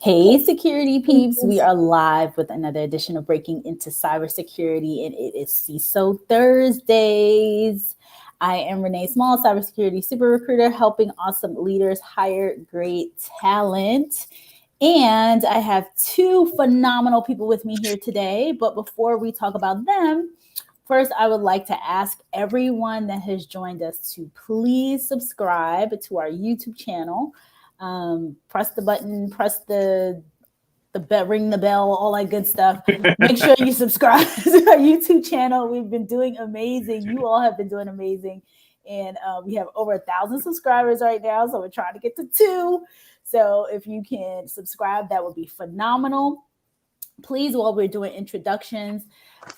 Hey, security peeps, we are live with another edition of Breaking Into Cybersecurity, and it is CISO Thursdays. I am Renee Small, cybersecurity super recruiter, helping awesome leaders hire great talent. And I have two phenomenal people with me here today. But before we talk about them, first, I would like to ask everyone that has joined us to please subscribe to our YouTube channel. Press the button, press the bell, ring the bell, all that good stuff. Make sure you subscribe to our YouTube channel. We've been doing amazing. You all have been doing amazing. And we have over 1,000 subscribers right now. So we're trying to get to 2. So if you can subscribe, that would be phenomenal. Please, while we're doing introductions,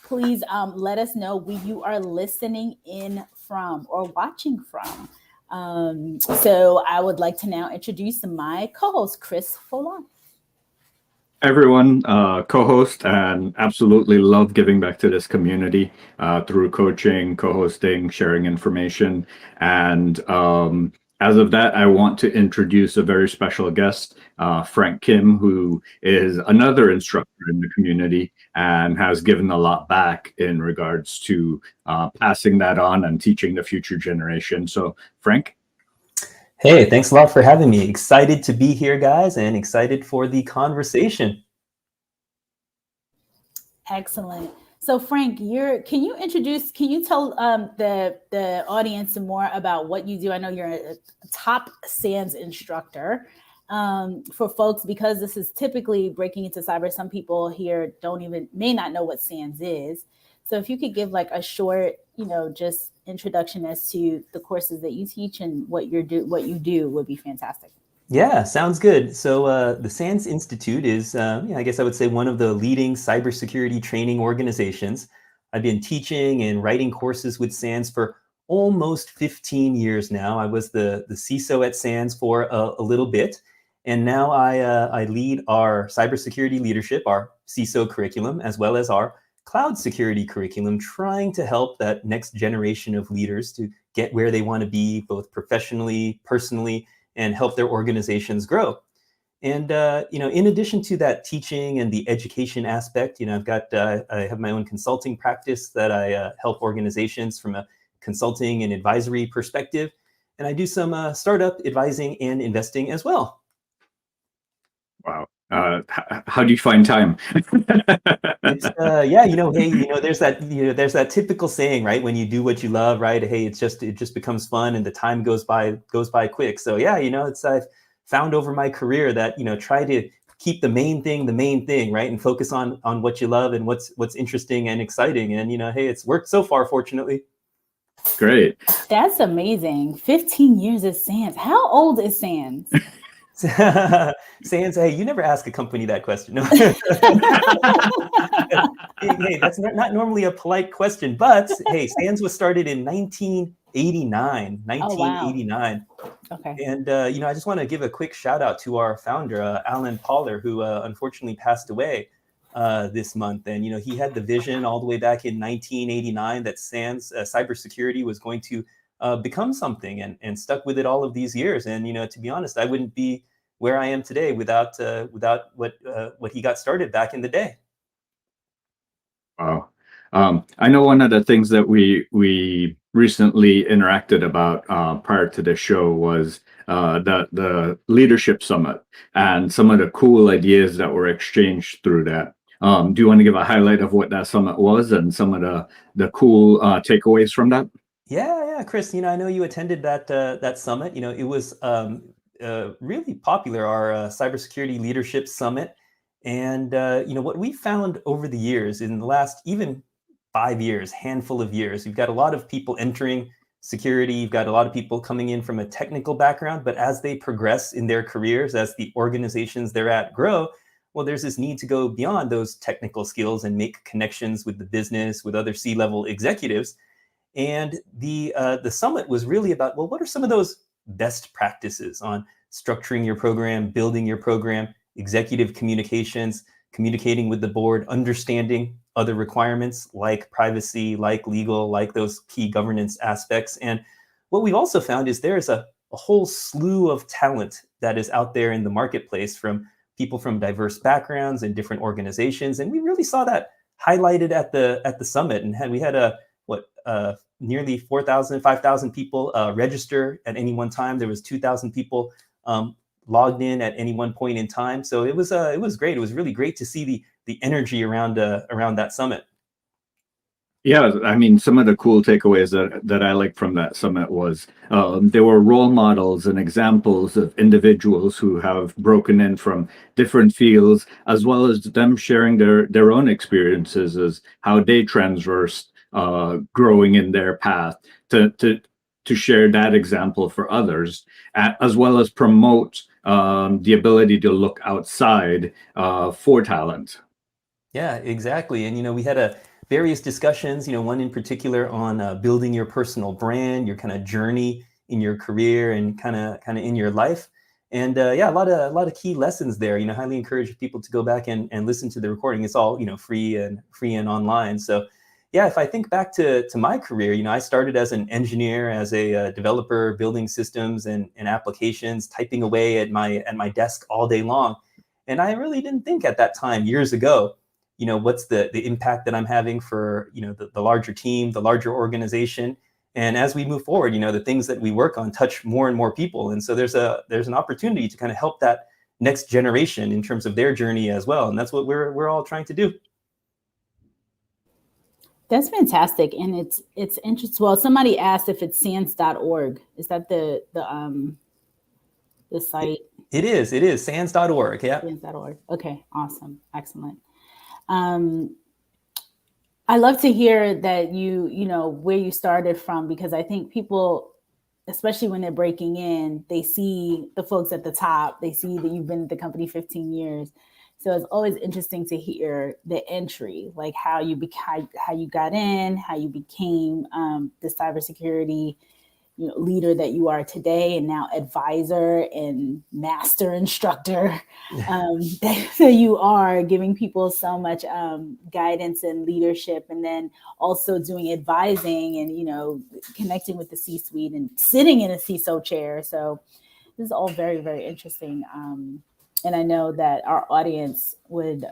please let us where you are listening in from or watching from. So I would like to now introduce my co-host, Chris Foulon. Everyone, co-host, and absolutely love giving back to this community through coaching, co-hosting, sharing information. And as of that, I want to introduce a very special guest, Frank Kim, who is another instructor in the community and has given a lot back in regards to passing that on and teaching the future generation. So, Frank. Hey, thanks a lot for having me. Excited to be here, guys, and excited for the conversation. Excellent. So, Frank, can you tell the audience some more about what you do? I know you're a top SANS instructor. For folks, because this is typically breaking into cyber, some people here may not know what SANS is. So if you could give like a short, just introduction as to the courses that you teach and what you do would be fantastic. Yeah, sounds good. So the SANS Institute is, I guess I would say, one of the leading cybersecurity training organizations. I've been teaching and writing courses with SANS for almost 15 years now. I was the CISO at SANS for a little bit. And now I lead our cybersecurity leadership, our CISO curriculum, as well as our cloud security curriculum, trying to help that next generation of leaders to get where they want to be, both professionally, personally, and help their organizations grow. And in addition to that teaching and the education aspect, I have my own consulting practice that I help organizations from a consulting and advisory perspective, and I do some startup advising and investing as well. Wow. How do you find time? It's, there's that typical saying, right? When you do what you love, right? Hey, it just becomes fun and the time goes by quick. So yeah, I've found over my career that, try to keep the main thing, right? And focus on what you love and what's interesting and exciting. And, hey, it's worked so far, fortunately. Great. That's amazing. 15 years at SANS. How old is SANS? SANS, hey, you never ask a company that question. No. Hey, that's not normally a polite question, but hey, SANS was started in 1989. Oh, wow. Okay. And, I just want to give a quick shout out to our founder, Alan Poller, who unfortunately passed away this month. And, he had the vision all the way back in 1989 that SANS cybersecurity was going to become something, and stuck with it all of these years. And, to be honest, I wouldn't be where I am today without what he got started back in the day. Wow. I know one of the things that we recently interacted about prior to the show was the leadership summit and some of the cool ideas that were exchanged through that. Do you want to give a highlight of what that summit was and some of the cool takeaways from that? Yeah, Chris. I know you attended that summit. It was really popular, our cybersecurity leadership summit. And what we found over the years, in the last even 5 years, handful of years, you've got a lot of people entering security. You've got a lot of people coming in from a technical background, but as they progress in their careers, as the organizations they're at grow, well, there's this need to go beyond those technical skills and make connections with the business, with other C-level executives. And the summit was really about, well, what are some of those best practices on structuring your program, building your program, executive communications, communicating with the board, understanding other requirements like privacy, like legal, like those key governance aspects. And what we've also found is there's a whole slew of talent that is out there in the marketplace, from people from diverse backgrounds and different organizations. And we really saw that highlighted at the summit. And we had nearly 4,000, 5,000 people register at any one time. There was 2,000 people logged in at any one point in time. So it was great. It was really great to see the energy around that summit. Yeah, I mean, some of the cool takeaways that I liked from that summit was there were role models and examples of individuals who have broken in from different fields, as well as them sharing their own experiences as how they transversed growing in their path to share that example for others, as well as promote the ability to look outside for talent. Yeah, exactly. And, we had various discussions, one in particular on building your personal brand, your kind of journey in your career and kind of in your life. And yeah, a lot of key lessons there. Highly encourage people to go back and listen to the recording. It's all, free and online. So yeah, if I think back to my career, I started as an engineer, as a developer, building systems and applications, typing away at my desk all day long. And I really didn't think at that time, years ago, what's the impact that I'm having for, the larger team, the larger organization. And as we move forward, the things that we work on touch more and more people. And so there's an opportunity to kind of help that next generation in terms of their journey as well. And that's what we're all trying to do. That's fantastic. And it's interesting. Well, somebody asked if it's SANS.org. Is that the site? It is SANS.org. Yeah. SANS.org. Okay. Awesome. Excellent. I love to hear that you know, where you started from, because I think people, especially when they're breaking in, they see the folks at the top, they see that you've been at the company 15 years. So it's always interesting to hear the entry, like how you got in, how you became the cybersecurity leader that you are today, and now advisor and master instructor that you are, giving people so much guidance and leadership, and then also doing advising and connecting with the C-suite and sitting in a CISO chair. So this is all very, very interesting. And I know that our audience would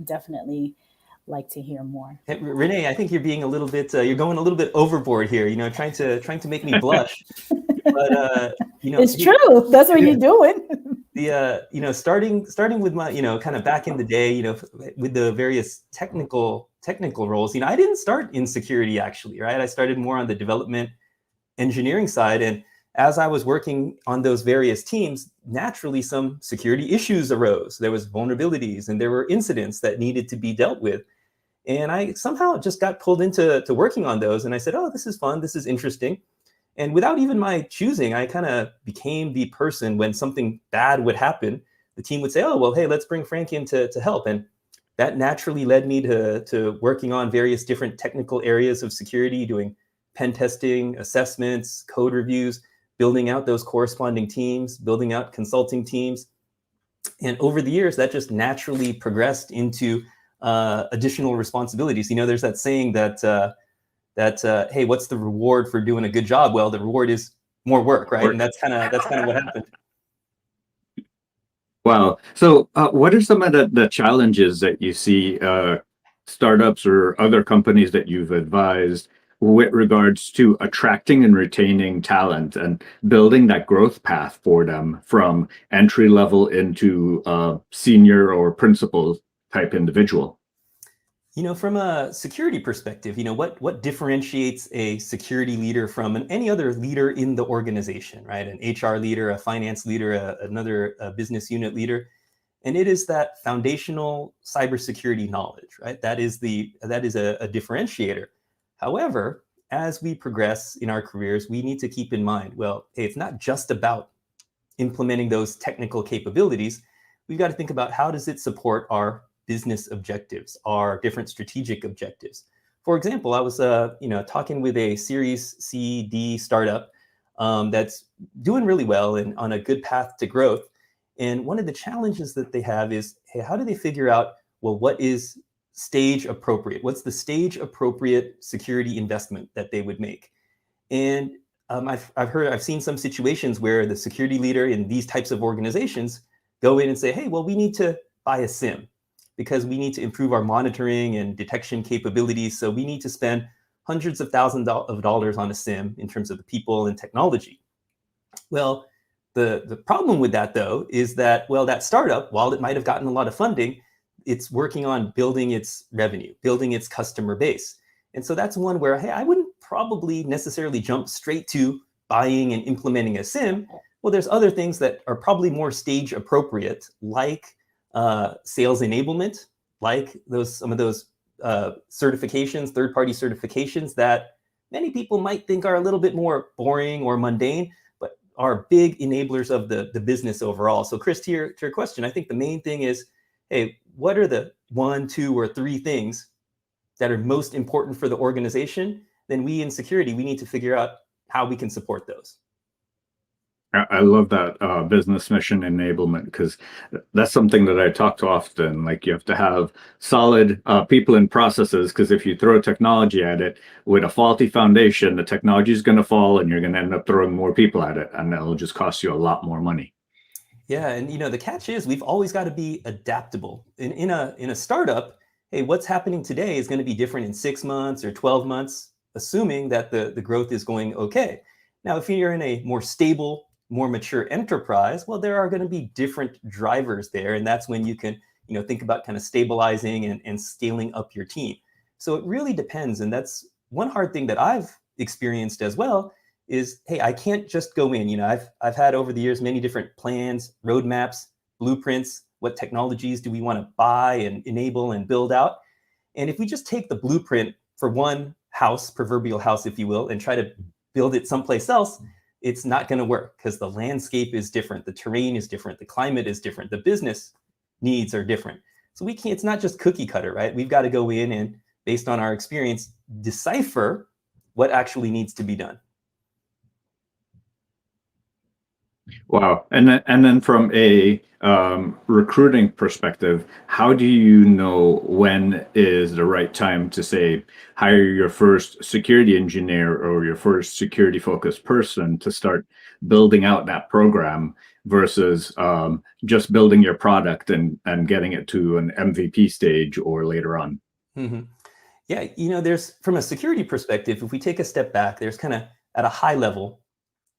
definitely like to hear more. Hey, Renee, I think you're being a little bit, you're going a little bit overboard here, trying to make me blush. But it's true. That's what you're doing. The starting with my, kind of back in the day, with the various technical roles, I didn't start in security actually, right? I started more on the development engineering side. And as I was working on those various teams, naturally some security issues arose. There was vulnerabilities and there were incidents that needed to be dealt with. And I somehow just got pulled into working on those. And I said, oh, this is fun. This is interesting. And without even my choosing, I kind of became the person when something bad would happen. The team would say, oh, well, hey, let's bring Frank in to help. And that naturally led me to working on various different technical areas of security, doing pen testing, assessments, code reviews, building out those corresponding teams, building out consulting teams. And over the years, that just naturally progressed into additional responsibilities. There's that saying that hey, what's the reward for doing a good job? Well, the reward is more work, right? And that's kind of what happened. Wow. So what are some of the challenges that you see startups or other companies that you've advised with regards to attracting and retaining talent and building that growth path for them from entry level into senior or principal type individual? From a security perspective, what differentiates a security leader from any other leader in the organization, right? An HR leader, a finance leader, another business unit leader. And it is that foundational cybersecurity knowledge, right? That is a differentiator. However, as we progress in our careers, we need to keep in mind, well, hey, it's not just about implementing those technical capabilities. We've got to think about how does it support our business objectives, our different strategic objectives. For example, I was talking with a Series C, D startup that's doing really well and on a good path to growth. And one of the challenges that they have is, hey, how do they figure out, well, what is stage appropriate? What's the stage appropriate security investment that they would make? And I've seen some situations where the security leader in these types of organizations, go in and say, hey, well, we need to buy a SIM because we need to improve our monitoring and detection capabilities. So we need to spend hundreds of thousands of dollars on a SIM in terms of the people and technology. Well, the problem with that, though, is that, well, that startup, while it might have gotten a lot of funding, it's working on building its revenue, building its customer base. And so that's one where, hey, I wouldn't probably necessarily jump straight to buying and implementing a SIM. Well, there's other things that are probably more stage appropriate, like sales enablement, like some of those certifications, third-party certifications that many people might think are a little bit more boring or mundane, but are big enablers of the business overall. So Chris, to your question, I think the main thing is, hey, what are the 1, 2, or 3 things that are most important for the organization? Then we in security, we need to figure out how we can support those. I love that business mission enablement, because that's something that I talk to often. Like, you have to have solid people and processes, because if you throw technology at it with a faulty foundation, the technology is going to fall and you're going to end up throwing more people at it, and that'll just cost you a lot more money. Yeah, and the catch is we've always got to be adaptable. In a startup, hey, what's happening today is going to be different in 6 months or 12 months, assuming that the growth is going okay. Now, if you're in a more stable, more mature enterprise, well, there are going to be different drivers there, and that's when you can think about kind of stabilizing and scaling up your team. So it really depends, and that's one hard thing that I've experienced as well. Is, hey, I can't just go in. I've had over the years many different plans, roadmaps, blueprints. What technologies do we want to buy and enable and build out? And if we just take the blueprint for one house, proverbial house, if you will, and try to build it someplace else, it's not going to work, because the landscape is different, the terrain is different, the climate is different, the business needs are different. So we can't. It's not just cookie cutter, right? We've got to go in and, based on our experience, decipher what actually needs to be done. Wow. And then from a recruiting perspective, how do you know when is the right time to, say, hire your first security engineer or your first security focused person to start building out that program versus just building your product and getting it to an MVP stage or later on? Mm-hmm. Yeah, there's, from a security perspective, if we take a step back, there's kind of, at a high level,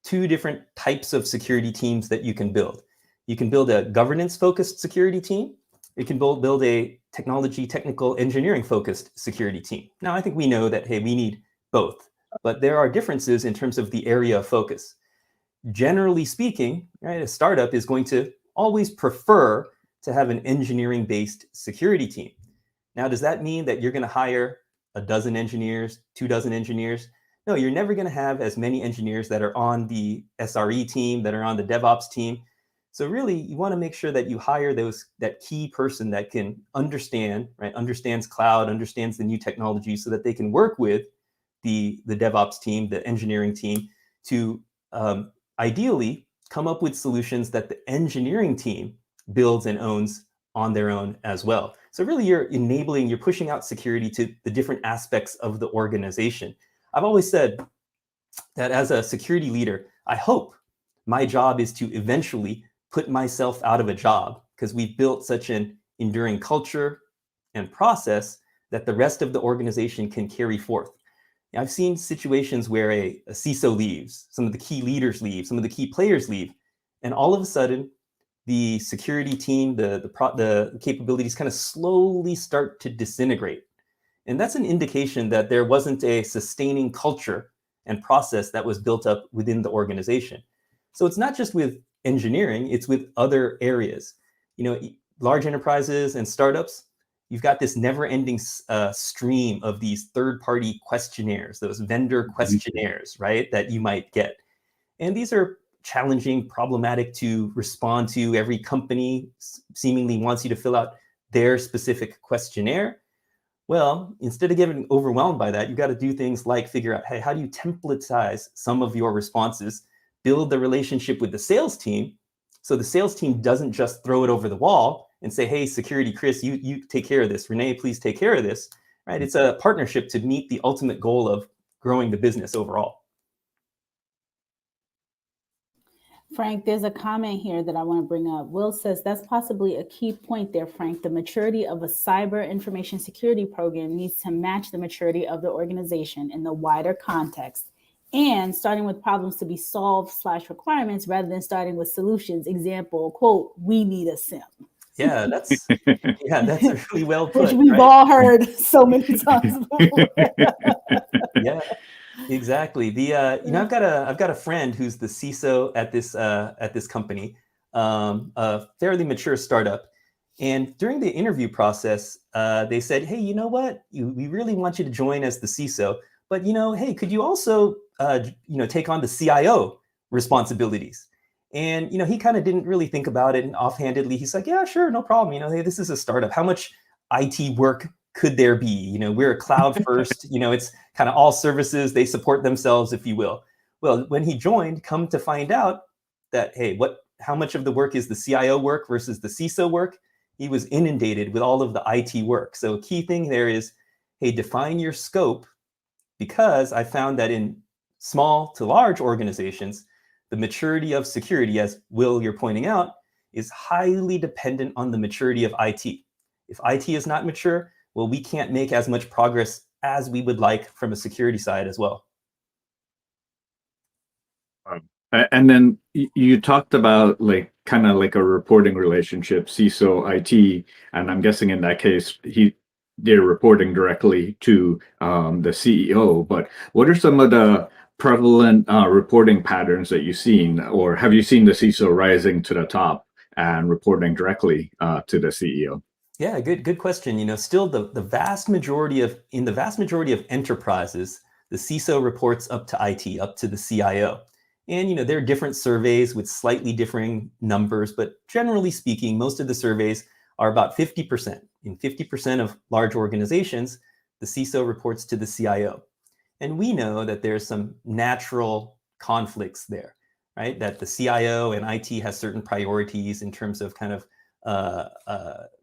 2 different types of security teams that you can build. You can build a governance-focused security team. You can build a technology, technical, engineering-focused security team. Now, I think we know that, hey, we need both, but there are differences in terms of the area of focus. Generally speaking, right, a startup is going to always prefer to have an engineering-based security team. Now, does that mean that you're going to hire a dozen engineers, 2 dozen engineers? No, you're never going to have as many engineers that are on the SRE team, that are on the DevOps team. So really, you want to make sure that you hire that key person that can understand, right? Understands cloud, understands the new technology, so that they can work with the DevOps team, the engineering team, to ideally come up with solutions that the engineering team builds and owns on their own as well. So really, you're pushing out security to the different aspects of the organization. I've always said that as a security leader, I hope my job is to eventually put myself out of a job, because we've built such an enduring culture and process that the rest of the organization can carry forth. I've seen situations where a CISO leaves, some of the key leaders leave, some of the key players leave, and all of a sudden, the security team, the capabilities kind of slowly start to disintegrate. And that's an indication that there wasn't a sustaining culture and process that was built up within the organization. So it's not just with engineering, it's with other areas. Large enterprises and startups, you've got this never-ending stream of these third-party questionnaires, those vendor questionnaires, right, that you might get. And these are challenging, problematic to respond to. Every company seemingly wants you to fill out their specific questionnaire. Well, instead of getting overwhelmed by that, you've got to do things like figure out, hey, how do you templatize some of your responses, build the relationship with the sales team, so the sales team doesn't just throw it over the wall and say, hey, security, Chris, you take care of this. Renee, please take care of this, right? It's a partnership to meet the ultimate goal of growing the business overall. Frank, there's a comment here that I want to bring up. Will says that's possibly a key point there, Frank. The maturity of a cyber information security program needs to match the maturity of the organization in the wider context, and starting with problems to be solved / requirements rather than starting with solutions. Example, quote, we need a SIM. Yeah, that's really well put. Which we've all heard so many times before. Yeah. Exactly. I've got a friend who's the CISO at this company, a fairly mature startup. And during the interview process, they said, "Hey, you know what? We really want you to join as the CISO, but hey, could you also take on the CIO responsibilities?" And he kind of didn't really think about it, and offhandedly, he's like, "Yeah, sure, no problem. Hey, this is a startup. How much IT work could there be? We're a cloud first. It's kind of all services. They support themselves, if you will." Well, when he joined, come to find out that, hey, how much of the work is the CIO work versus the CISO work? He was inundated with all of the IT work. So a key thing there is, hey, define your scope, because I found that in small to large organizations, the maturity of security, as Will, you're pointing out, is highly dependent on the maturity of IT. If IT is not mature, well, we can't make as much progress as we would like from a security side as well. And then you talked about kind of like a reporting relationship, CISO IT, and I'm guessing in that case they're reporting directly to the CEO. But what are some of the prevalent reporting patterns that you've seen, or have you seen the CISO rising to the top and reporting directly to the CEO? Yeah, good question. Still the vast majority of enterprises, the CISO reports up to IT, up to the CIO. And there are different surveys with slightly differing numbers, but generally speaking, most of the surveys are about 50%. In 50% of large organizations, the CISO reports to the CIO. And we know that there's some natural conflicts there, right? That the CIO and IT has certain priorities in terms of kind of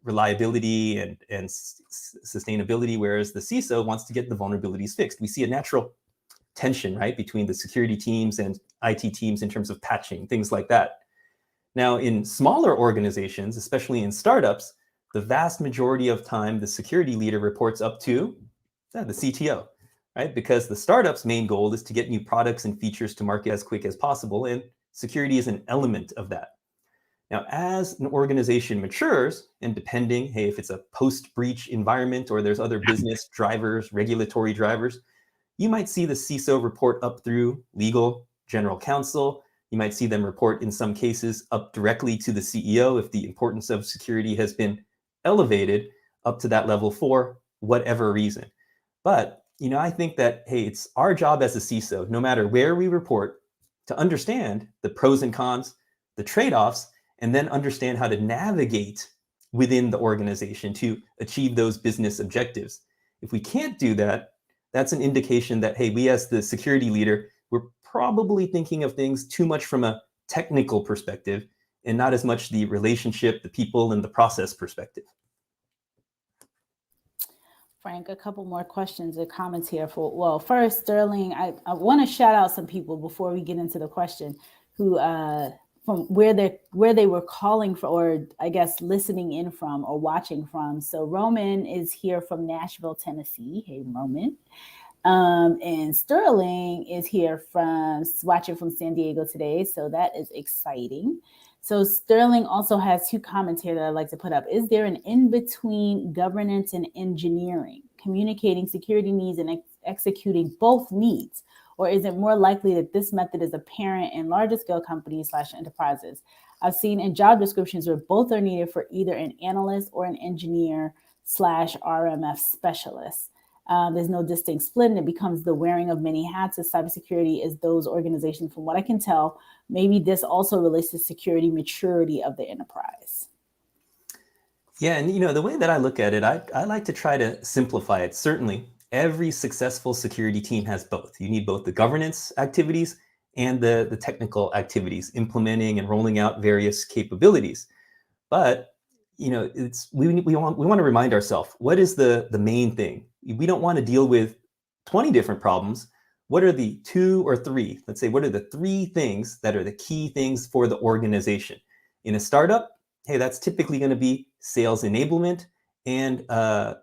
reliability and sustainability, whereas the CISO wants to get the vulnerabilities fixed. We see a natural tension, right, between the security teams and IT teams in terms of patching, things like that. Now, in smaller organizations, especially in startups, the vast majority of time, the security leader reports up to the CTO, right? Because the startup's main goal is to get new products and features to market as quick as possible, and security is an element of that. Now, as an organization matures, and depending, hey, if it's a post-breach environment or there's other business drivers, regulatory drivers, you might see the CISO report up through legal, general counsel. You might see them report, in some cases, up directly to the CEO if the importance of security has been elevated up to that level for whatever reason. But, I think that, hey, it's our job as a CISO, no matter where we report, to understand the pros and cons, the trade-offs, and then understand how to navigate within the organization to achieve those business objectives. If we can't do that, that's an indication that, hey, we as the security leader, we're probably thinking of things too much from a technical perspective and not as much the relationship, the people, and the process perspective. Frank, a couple more questions or comments here. First, Sterling, I want to shout out some people before we get into the question who from where they were calling from, or I guess listening in from or watching from. So Roman is here from Nashville, Tennessee. Hey, Roman. And Sterling is here watching from San Diego today. So that is exciting. So Sterling also has two comments here that I'd like to put up. Is there an in-between governance and engineering, communicating security needs and executing both needs? Or is it more likely that this method is apparent in larger scale companies / enterprises? I've seen in job descriptions where both are needed for either an analyst or an engineer / RMF specialist. There's no distinct split, and it becomes the wearing of many hats as cybersecurity is those organizations. From what I can tell, maybe this also relates to security maturity of the enterprise. Yeah, and the way that I look at it, I like to try to simplify it. Certainly, every successful security team has both. You need both the governance activities and the technical activities, implementing and rolling out various capabilities. But we want to remind ourselves, what is the main thing? We don't want to deal with 20 different problems. what are the 2 or 3, let's say, what are the 3 things that are the key things for the organization? In a startup, hey, that's typically going to be sales enablement and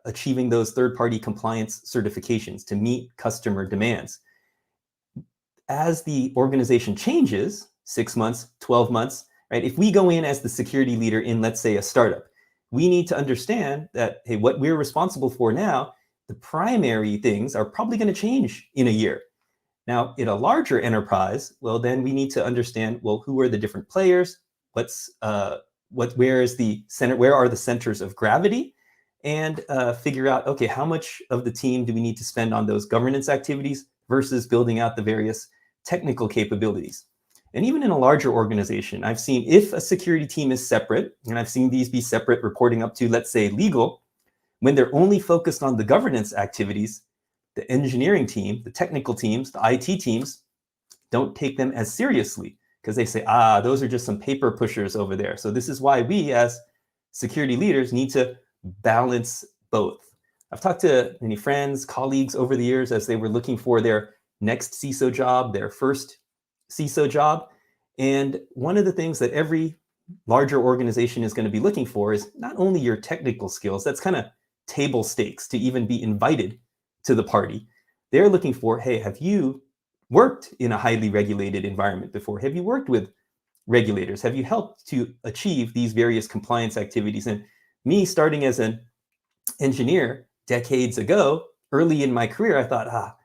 achieving those third-party compliance certifications to meet customer demands. As the organization changes, 6 months, 12 months, right? If we go in as the security leader in, let's say, a startup, we need to understand that, hey, what we're responsible for now, the primary things are probably going to change in a year. Now, in a larger enterprise, well, then we need to understand, well, who are the different players? Where is the center? Where are the centers of gravity? And figure out, okay, how much of the team do we need to spend on those governance activities versus building out the various technical capabilities? And even in a larger organization, I've seen if a security team is separate, and I've seen these be separate reporting up to, let's say, legal, when they're only focused on the governance activities, the engineering team, the technical teams, the IT teams don't take them as seriously because they say, those are just some paper pushers over there. So this is why we as security leaders need to balance both. I've talked to many friends, colleagues over the years as they were looking for their next CISO job, their first CISO job. And one of the things that every larger organization is going to be looking for is not only your technical skills, that's kind of table stakes to even be invited to the party. They're looking for, hey, have you worked in a highly regulated environment before? Have you worked with regulators? Have you helped to achieve these various compliance activities? And me starting as an engineer decades ago, early in my career, I thought,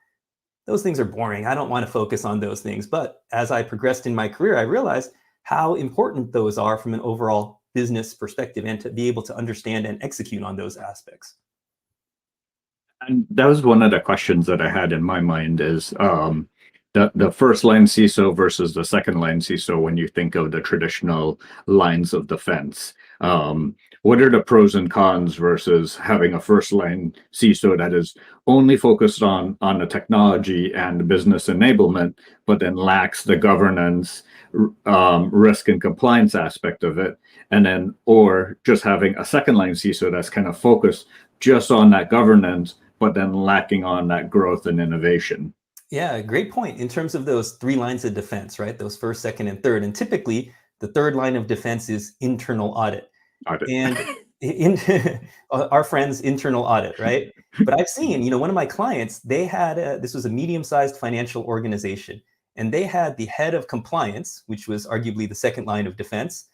those things are boring. I don't want to focus on those things. But as I progressed in my career, I realized how important those are from an overall business perspective and to be able to understand and execute on those aspects. And that was one of the questions that I had in my mind is the first line CISO versus the second line CISO when you think of the traditional lines of defense. What are the pros and cons versus having a first line CISO that is only focused on the technology and the business enablement, but then lacks the governance, risk and compliance aspect of it, and then or just having a second line CISO that's kind of focused just on that governance, but then lacking on that growth and innovation. Yeah, great point. In terms of those 3 lines of defense, right? Those first, second, and third. And typically, the third line of defense is internal audit. And our friends, internal audit, right? But I've seen, one of my clients, they had, this was a medium-sized financial organization, and they had the head of compliance, which was arguably the second line of defense.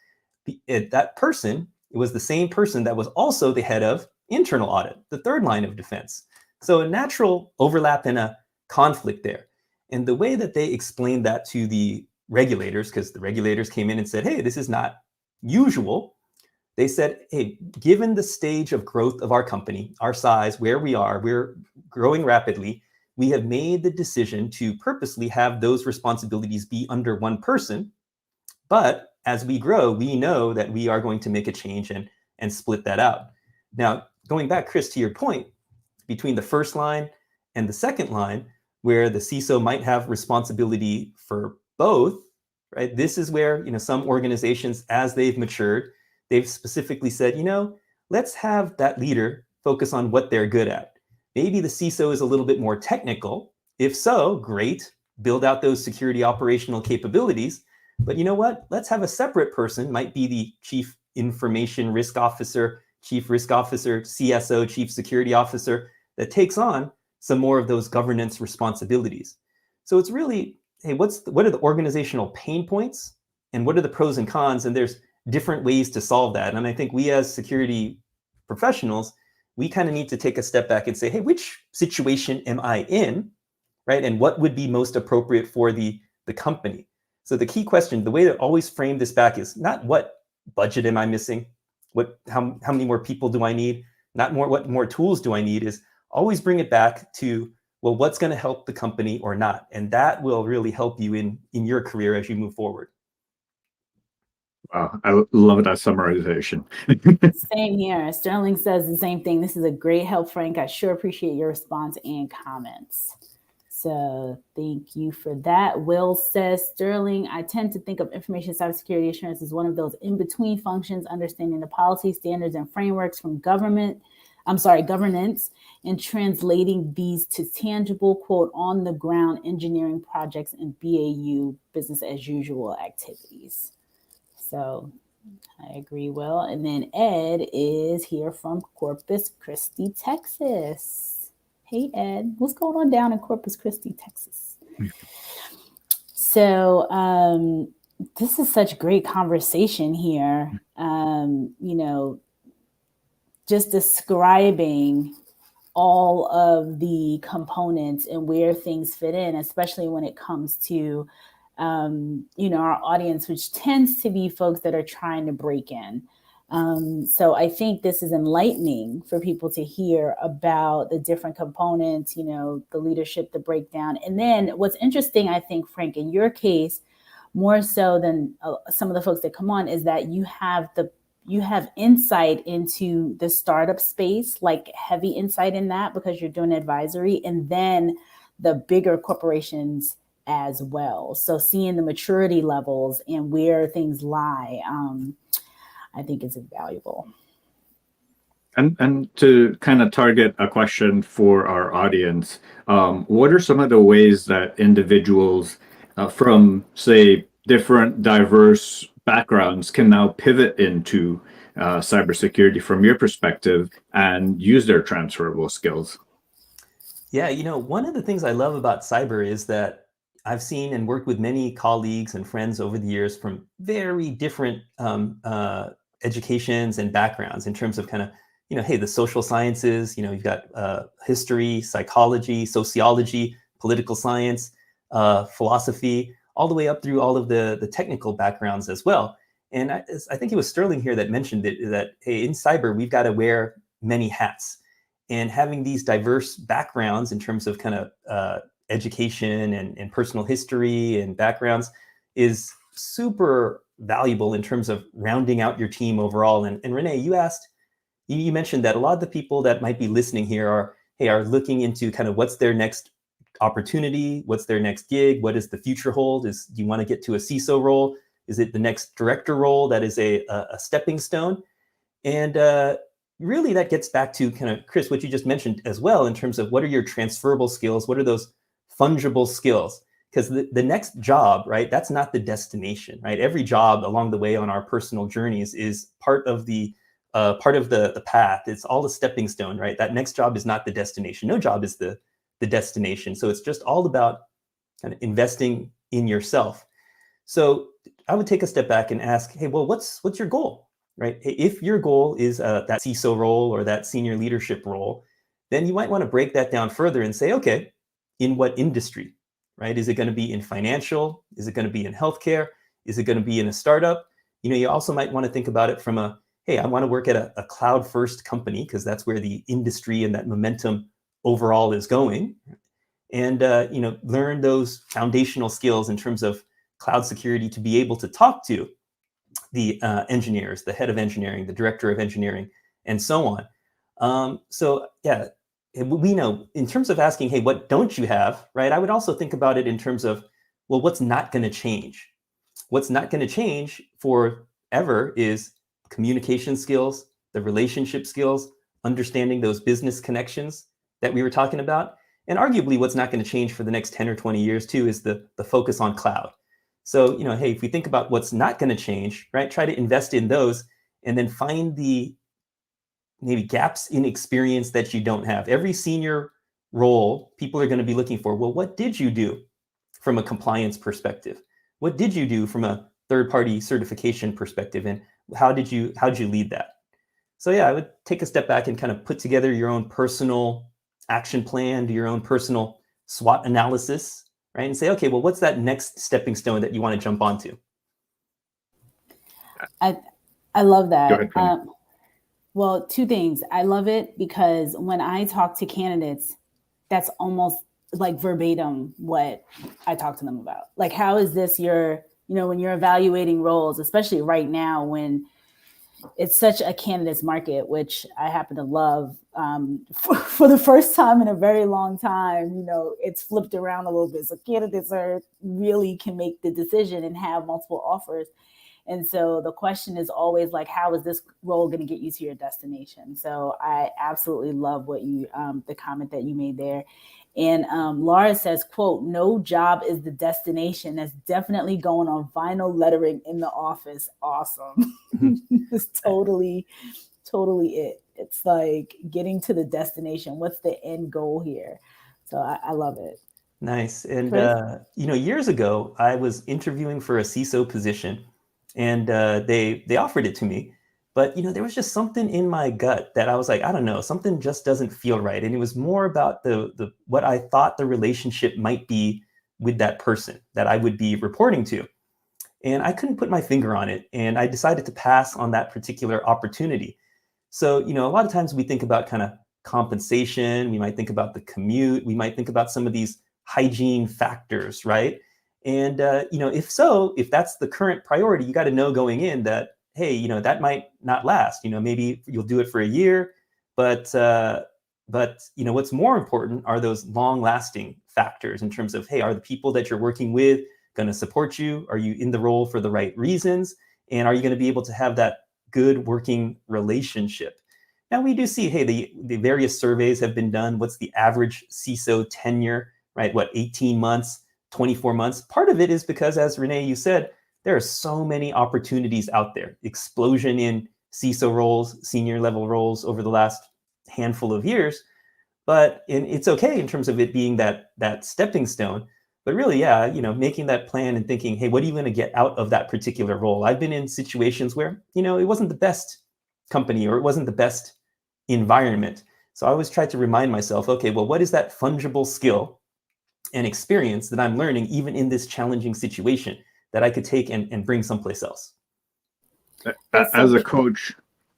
That person, it was the same person that was also the head of internal audit, the third line of defense. So a natural overlap and a conflict there. And the way that they explained that to the regulators, because the regulators came in and said, hey, this is not usual. They said, hey, given the stage of growth of our company, our size, where we are, we're growing rapidly, we have made the decision to purposely have those responsibilities be under one person. But as we grow, we know that we are going to make a change and split that out. Now, going back, Chris, to your point, between the first line and the second line, where the CISO might have responsibility for both, right? This is where, some organizations, as they've matured, they've specifically said, let's have that leader focus on what they're good at. Maybe the CISO is a little bit more technical. If so, great, build out those security operational capabilities. But you know what? Let's have a separate person, might be the chief information risk officer, chief risk officer, CSO, chief security officer, that takes on some more of those governance responsibilities. So it's really, hey, what are the organizational pain points and what are the pros and cons? And there's different ways to solve that. And I think we as security professionals, we kind of need to take a step back and say, hey, which situation am I in, right? And what would be most appropriate for the company? So the key question, the way to always frame this back is not what budget am I missing? How many more people do I need? Not what more tools do I need, is always bring it back to, well, what's going to help the company or not? And that will really help you in your career as you move forward. Wow, I love that summarization. Same here. Sterling says the same thing. This is a great help, Frank. I sure appreciate your response and comments. So thank you for that. Will says, Sterling, I tend to think of information cybersecurity assurance as one of those in-between functions, understanding the policy, standards, and frameworks from government governance, and translating these to tangible, quote, on the ground engineering projects and BAU, business as usual activities. So I agree, Will. And then Ed is here from Corpus Christi, Texas. Hey, Ed, what's going on down in Corpus Christi, Texas? So this is such great conversation here. Just describing all of the components and where things fit in, especially when it comes to, our audience, which tends to be folks that are trying to break in. So I think this is enlightening for people to hear about the different components, the leadership, the breakdown. And then what's interesting, I think, Frank, in your case, more so than some of the folks that come on, is that you have insight into the startup space, like heavy insight in that because you're doing advisory, and then the bigger corporations as well. So seeing the maturity levels and where things lie, I think is invaluable. And to kind of target a question for our audience, what are some of the ways that individuals from, say, different diverse backgrounds can now pivot into cybersecurity from your perspective and use their transferable skills? Yeah, one of the things I love about cyber is that I've seen and worked with many colleagues and friends over the years from very different educations and backgrounds in terms of kind of, hey, the social sciences, you've got history, psychology, sociology, political science, philosophy, all the way up through all of the technical backgrounds as well. And I think it was Sterling here that mentioned that, hey, in cyber, we've got to wear many hats. And having these diverse backgrounds in terms of kind of education and personal history and backgrounds is super valuable in terms of rounding out your team overall. And Renee, you mentioned that a lot of the people that might be listening here are looking into kind of what's their next opportunity, what's their next gig, what does the future hold? Do you want to get to a CISO role? Is it the next director role that is a stepping stone? And really that gets back to kind of, Chris, what you just mentioned as well in terms of what are your transferable skills? What are those fungible skills? Because the next job, right, that's not the destination, right? Every job along the way on our personal journeys is part of the path. It's all a stepping stone, right? That next job is not the destination. No job is the destination. So it's just all about kind of investing in yourself. So I would take a step back and ask, hey, well, what's your goal, right? If your goal is that CISO role or that senior leadership role, then you might want to break that down further and say, okay, in what industry, right? Is it going to be in financial? Is it going to be in healthcare? Is it going to be in a startup? You also might want to think about it from hey, I want to work at a cloud-first company because that's where the industry and that momentum overall is going. And, learn those foundational skills in terms of cloud security to be able to talk to the engineers, the head of engineering, the director of engineering, and so on. So yeah, we know in terms of asking, hey, what don't you have, right? I would also think about it in terms of, well, what's not going to change? What's not going to change forever is communication skills, the relationship skills, understanding those business connections that we were talking about. And arguably what's not going to change for the next 10 or 20 years too is the focus on cloud. So, hey, if we think about what's not going to change, right, try to invest in those and then find the maybe gaps in experience that you don't have. Every senior role, people are going to be looking for, well, what did you do from a compliance perspective? What did you do from a third-party certification perspective? And how'd you lead that? So yeah, I would take a step back and kind of put together your own personal action plan, do your own personal SWOT analysis, right? And say, okay, well, what's that next stepping stone that you want to jump onto? I love that. Go ahead, well, two things. I love it because when I talk to candidates, that's almost like verbatim what I talk to them about. Like, how is this when you're evaluating roles, especially right now when it's such a candidates market, which I happen to love. For the first time in a very long time, it's flipped around a little bit. So candidates really can make the decision and have multiple offers. And so the question is always like, how is this role going to get you to your destination? So I absolutely love what you, the comment that you made there. And Laura says, quote, no job is the destination. That's definitely going on vinyl lettering in the office. Awesome. It's totally it. It's like getting to the destination. What's the end goal here? So I love it. Nice. And, years ago, I was interviewing for a CISO position, and they offered it to me. But, there was just something in my gut that I was like, I don't know, something just doesn't feel right. And it was more about the what I thought the relationship might be with that person that I would be reporting to. And I couldn't put my finger on it. And I decided to pass on that particular opportunity. So, a lot of times we think about kind of compensation, we might think about the commute, we might think about some of these hygiene factors, right? And, if that's the current priority, you got to know going in that, hey, that might not last. Maybe you'll do it for a year, but what's more important are those long lasting factors in terms of, hey, are the people that you're working with going to support you? Are you in the role for the right reasons? And are you going to be able to have that good working relationship? Now we do see, hey, the various surveys have been done. What's the average CISO tenure, right? 18 months, 24 months? Part of it is because, as Renee, you said, there are so many opportunities out there. Explosion in CISO roles, senior level roles over the last handful of years. But it's okay in terms of it being that stepping stone. But really, making that plan and thinking, hey, what are you going to get out of that particular role? I've been in situations where, it wasn't the best company or it wasn't the best environment. So I always try to remind myself, okay, well, what is that fungible skill and experience that I'm learning even in this challenging situation that I could take and bring someplace else? As a coach,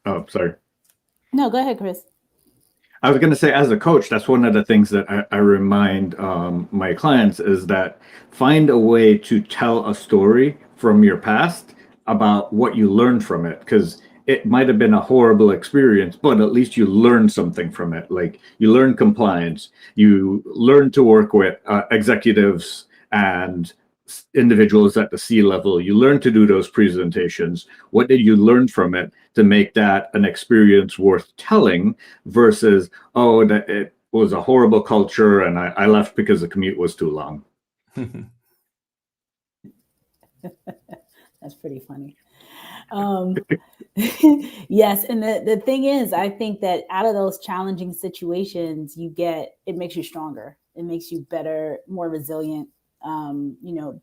oh, sorry. No, go ahead, Chris. I was going to say, as a coach, that's one of the things that I remind my clients is that find a way to tell a story from your past about what you learned from it, because it might have been a horrible experience, but at least you learned something from it. Like you learn compliance, you learn to work with executives and individuals at the C level. You learn to do those presentations. What did you learn from it to make that an experience worth telling versus, oh, that it was a horrible culture and I left because the commute was too long. That's pretty funny. Yes. And the thing is, I think that out of those challenging situations, it makes you stronger. It makes you better, more resilient,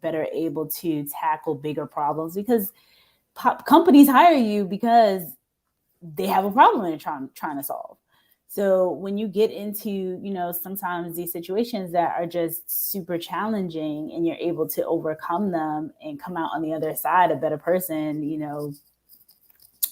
better able to tackle bigger problems, because companies hire you because they have a problem they're trying to solve. So when you get into, sometimes these situations that are just super challenging and you're able to overcome them and come out on the other side a better person,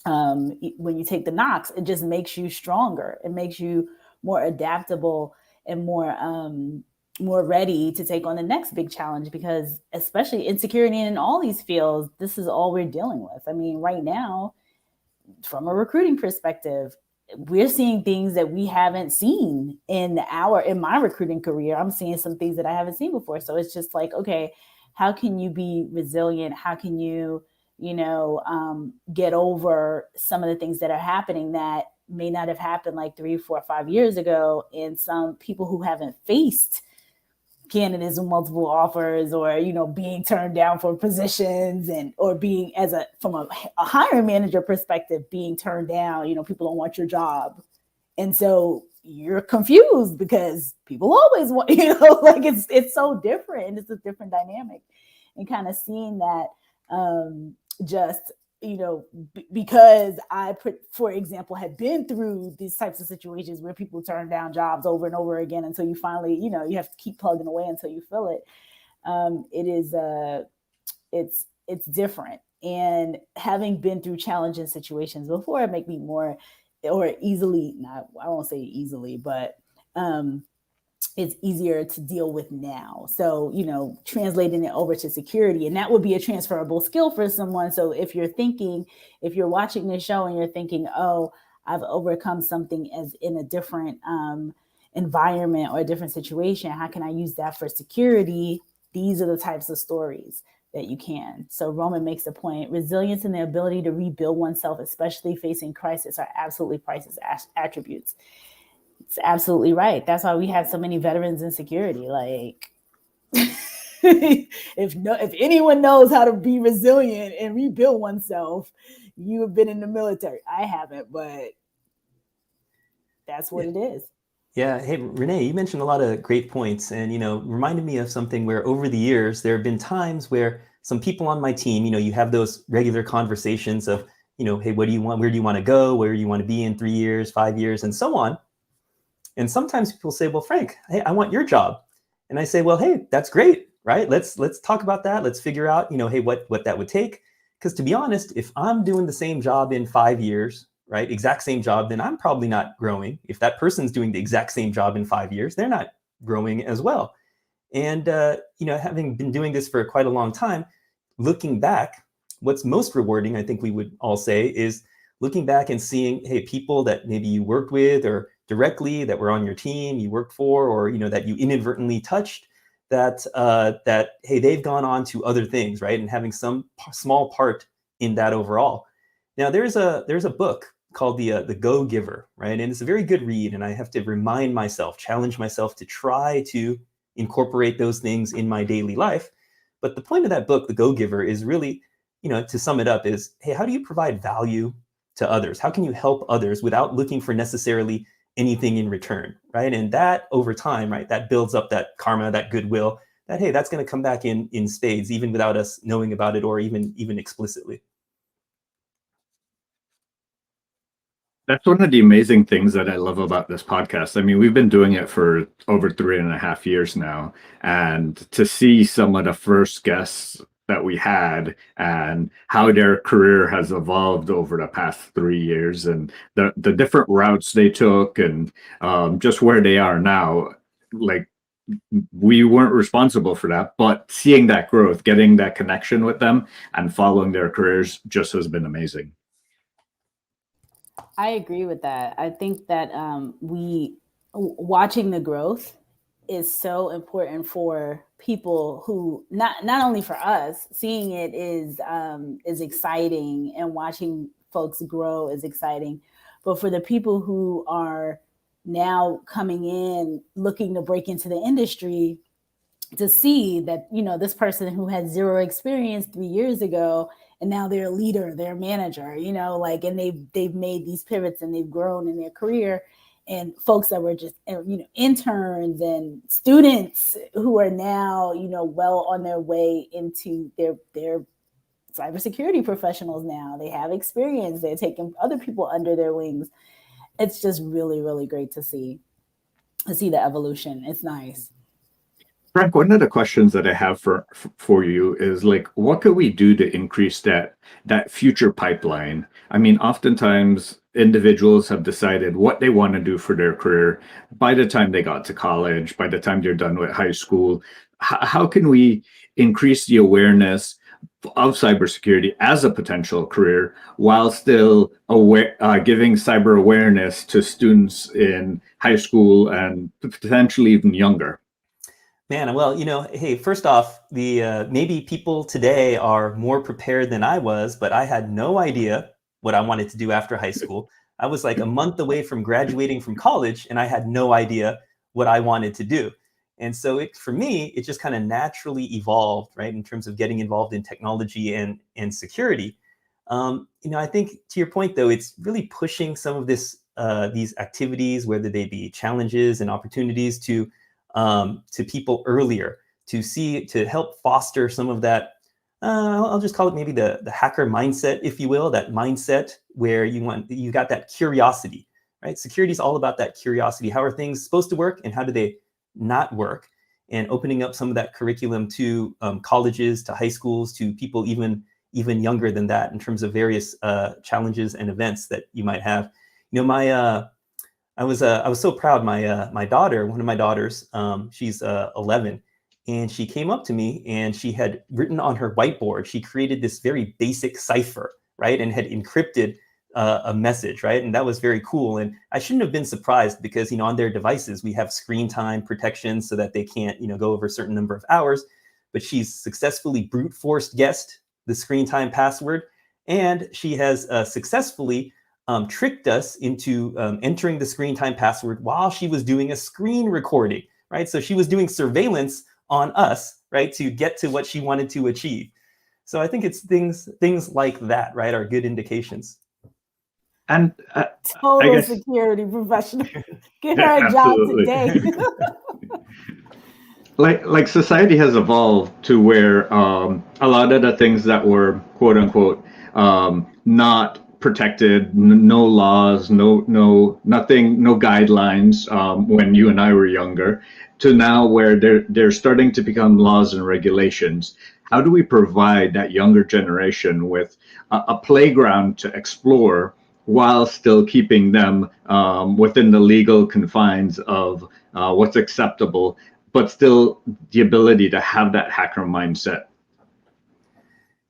when you take the knocks, it just makes you stronger. It makes you more adaptable and more ready to take on the next big challenge, because especially in security and in all these fields, this is all we're dealing with. I mean, right now, from a recruiting perspective, we're seeing things that we haven't seen in my recruiting career. I'm seeing some things that I haven't seen before. So it's just like, okay, how can you be resilient? How can you, get over some of the things that are happening that may not have happened like 3, 4, 5 years ago? And some people who haven't faced candidates with multiple offers, or being turned down for positions, or being from a hiring manager perspective, being turned down. People don't want your job, and so you're confused because people always want, like it's so different, and it's a different dynamic. And kind of seeing that, because I, for example, had been through these types of situations where people turn down jobs over and over again until you finally, you have to keep plugging away until you fill it. It's different. And having been through challenging situations before, it make me more, or easily, I won't say easily, but it's easier to deal with now. So, translating it over to security, and that would be a transferable skill for someone. So if you're watching this show and you're thinking, oh, I've overcome something as in a different environment or a different situation, how can I use that for security? These are the types of stories that you can. So Roman makes a point: resilience and the ability to rebuild oneself, especially facing crisis, are absolutely priceless attributes. It's absolutely right. That's why we have so many veterans in security. Like, if anyone knows how to be resilient and rebuild oneself, you have been in the military. I haven't, but that's what it is. Yeah. Hey, Renee, you mentioned a lot of great points, and reminded me of something where over the years there have been times where some people on my team, you have those regular conversations of, hey, what do you want? Where do you want to go? Where do you want to be in 3 years, 5 years, and so on. And sometimes people say, well, Frank, hey, I want your job. And I say, well, hey, that's great, right? Let's talk about that. Let's figure out, hey, what that would take. Because to be honest, if I'm doing the same job in 5 years, right, exact same job, then I'm probably not growing. If that person's doing the exact same job in 5 years, they're not growing as well. And, having been doing this for quite a long time, looking back, what's most rewarding, I think we would all say, is looking back and seeing, hey, people that maybe you worked with or directly that were on your team, you worked for, or that you inadvertently touched, that hey, they've gone on to other things, right? And having some small part in that overall. Now there's a book called the Go Giver, right? And it's a very good read, and I have to remind myself, challenge myself to try to incorporate those things in my daily life. But the point of that book, The Go Giver, is really, to sum it up, is, hey, how do you provide value to others? How can you help others without looking for necessarily anything in return, right? And that over time, right, that builds up that karma, that goodwill, that, hey, that's going to come back in spades, even without us knowing about it or even explicitly. That's one of the amazing things that I love about this podcast. I mean, we've been doing it for over 3.5 years now, and to see some of the first guests that we had and how their career has evolved over the past 3 years and the different routes they took and just where they are now, like, we weren't responsible for that, but seeing that growth, getting that connection with them and following their careers just has been amazing. I agree with that. I think that watching the growth is so important for people who not only for us, seeing it is exciting, and watching folks grow is exciting, but for the people who are now coming in looking to break into the industry, to see that, this person who had zero experience 3 years ago, and now they're a leader, they're a manager, and they've made these pivots and they've grown in their career. And folks that were just, interns and students who are now, well on their way into their cybersecurity professionals now. They have experience. They're taking other people under their wings. It's just really, really great to see the evolution. It's nice. Frank, one of the questions that I have for you is, like, what could we do to increase that future pipeline? I mean, oftentimes individuals have decided what they want to do for their career by the time they got to college, by the time they're done with high school. How can we increase the awareness of cybersecurity as a potential career while still giving cyber awareness to students in high school and potentially even younger? Man, well, hey, first off, maybe people today are more prepared than I was, but I had no idea what I wanted to do after high school. I was like a month away from graduating from college, and I had no idea what I wanted to do. And so for me, it just kind of naturally evolved, right, in terms of getting involved in technology and security. I think to your point, though, it's really pushing some of these activities, whether they be challenges and opportunities, to people earlier, to help foster some of that. I'll just call it maybe the hacker mindset, if you will, that mindset where you got that curiosity, right? Security is all about that curiosity. How are things supposed to work and how do they not work? And opening up some of that curriculum to colleges, to high schools, to people even younger than that, in terms of various challenges and events that you might have. I was so proud. My daughter, one of my daughters, she's 11, and she came up to me and she had written on her whiteboard. She created this very basic cipher, right, and had encrypted a message, right, and that was very cool. And I shouldn't have been surprised because on their devices we have screen time protection so that they can't go over a certain number of hours. but she's successfully brute forced guessed the screen time password, and she has successfully tricked us into entering the screen time password while she was doing a screen recording, right? So she was doing surveillance on us, right, to get to what she wanted to achieve. So I think it's things like that, right, are good indications. And total guess, security professional. Get yeah, her a job absolutely. today. Like society has evolved to where a lot of the things that were quote unquote not protected, no laws, no nothing, no guidelines when you and I were younger, to now where they're starting to become laws and regulations. How do we provide that younger generation with a playground to explore while still keeping them within the legal confines of what's acceptable, but still the ability to have that hacker mindset?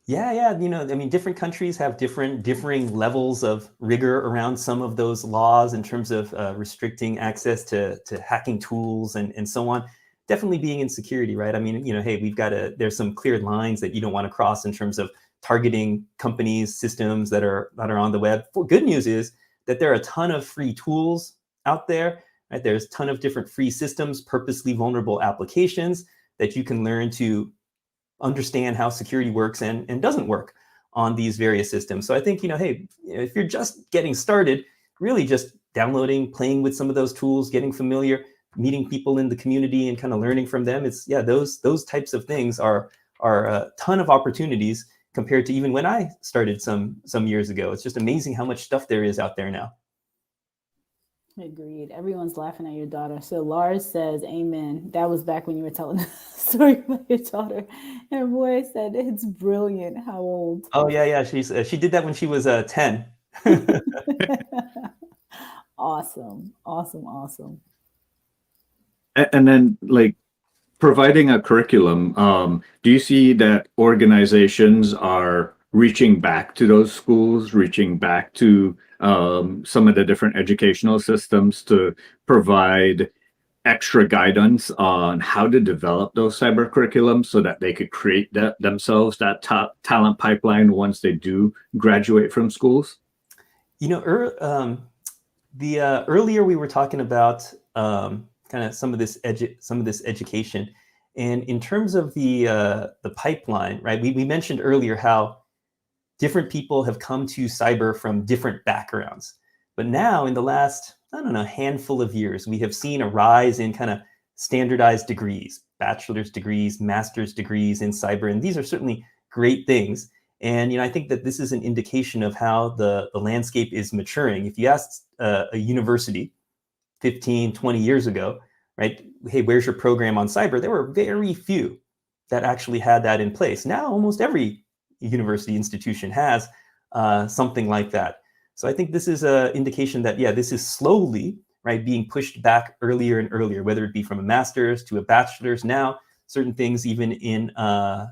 Yeah. I mean, different countries have differing levels of rigor around some of those laws in terms of restricting access to hacking tools and so on. Definitely being in security, right? I mean, hey, there's some clear lines that you don't want to cross in terms of targeting companies, systems that are on the web. Good news is that there are a ton of free tools out there, right? There's a ton of different free systems, purposely vulnerable applications that you can learn to understand how security works and doesn't work on these various systems. So I think, hey, if you're just getting started, really just downloading, playing with some of those tools, getting familiar, meeting people in the community and kind of learning from them. It's those types of things are a ton of opportunities compared to even when I started some years ago. It's just amazing how much stuff there is out there now. Agreed. Everyone's laughing at your daughter. So Lars says, amen. That was back when you were telling the story about your daughter. And Roy said, it's brilliant. How old? Oh, yeah. She did that when she was 10. Awesome. And then, like, providing a curriculum, do you see that organizations are reaching back to those schools, reaching back to some of the different educational systems to provide extra guidance on how to develop those cyber curriculums so that they could create themselves that top talent pipeline once they do graduate from schools? Earlier we were talking about kind of some of this education, and in terms of the pipeline, right? We mentioned earlier how different people have come to cyber from different backgrounds, but now in the last, I don't know, handful of years, we have seen a rise in kind of standardized degrees, bachelor's degrees, master's degrees in cyber, and these are certainly great things. And I think that this is an indication of how the landscape is maturing. If you asked a university 15, 20 years ago, right, hey, where's your program on cyber? There were very few that actually had that in place. Now, almost every university institution has something like that. So I think this is an indication that, this is slowly, right, being pushed back earlier and earlier, whether it be from a master's to a bachelor's. Now, certain things even in high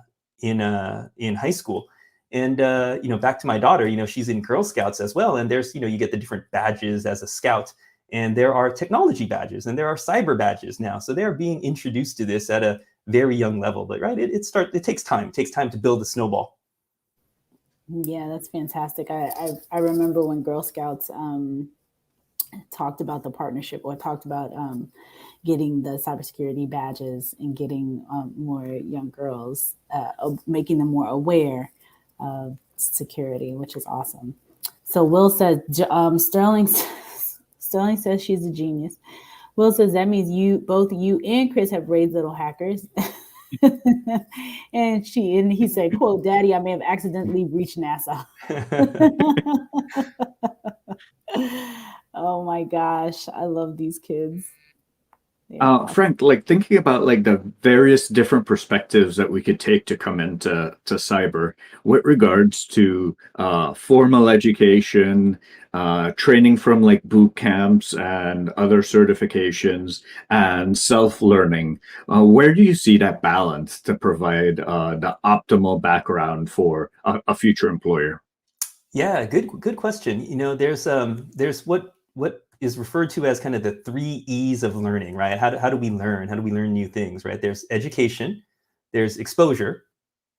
school. And, back to my daughter, she's in Girl Scouts as well. And there's, you get the different badges as a scout. And there are technology badges and there are cyber badges now. So they're being introduced to this at a very young level. But, right, it takes time. It takes time to build a snowball. Yeah, that's fantastic. I remember when Girl Scouts talked about the partnership or talked about getting the cybersecurity badges and getting more young girls, making them more aware of security, which is awesome. So Will says, Sterling says she's a genius. Will says that means both you and Chris have raised little hackers. and he said, quote, Daddy, I may have accidentally reached NASA. Oh my gosh, I love these kids. Frank, like thinking about like the various different perspectives that we could take to come into cyber with regards to formal education, training from like boot camps and other certifications, and self-learning. Where do you see that balance to provide the optimal background for a future employer? Yeah, good question. There's what is referred to as kind of the 3 E's of learning, right? How do we learn? How do we learn new things, right? There's education, there's exposure,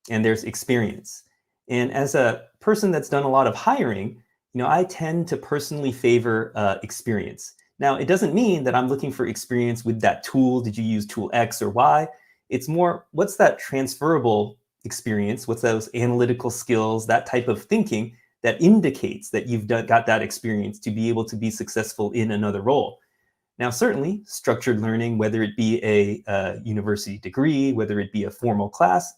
and there's experience. And as a person that's done a lot of hiring, I tend to personally favor experience. Now, it doesn't mean that I'm looking for experience with that tool. Did you use tool X or Y? It's more, what's that transferable experience? What's those analytical skills, that type of thinking that indicates that you've got that experience to be able to be successful in another role. Now, certainly structured learning, whether it be a university degree, whether it be a formal class,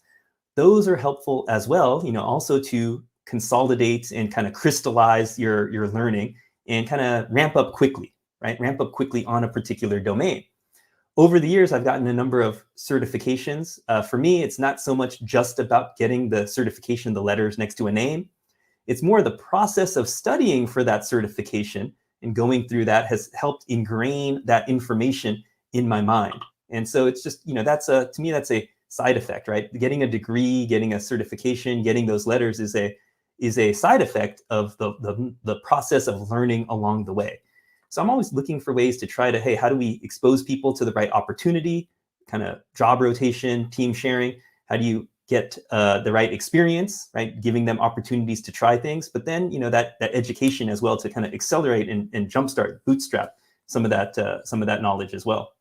those are helpful as well, also to consolidate and kind of crystallize your learning and kind of ramp up quickly, right? Ramp up quickly on a particular domain. Over the years, I've gotten a number of certifications. For me, it's not so much just about getting the certification, the letters next to a name. It's more the process of studying for that certification and going through that has helped ingrain that information in my mind. And so it's just, to me, that's a side effect, right? Getting a degree, getting a certification, getting those letters is a side effect of the process of learning along the way. So I'm always looking for ways to try to, hey, how do we expose people to the right opportunity, kind of job rotation, team sharing? How do you get the right experience, right? Giving them opportunities to try things, but then, that education as well to kind of accelerate and jumpstart, bootstrap some of that knowledge as well.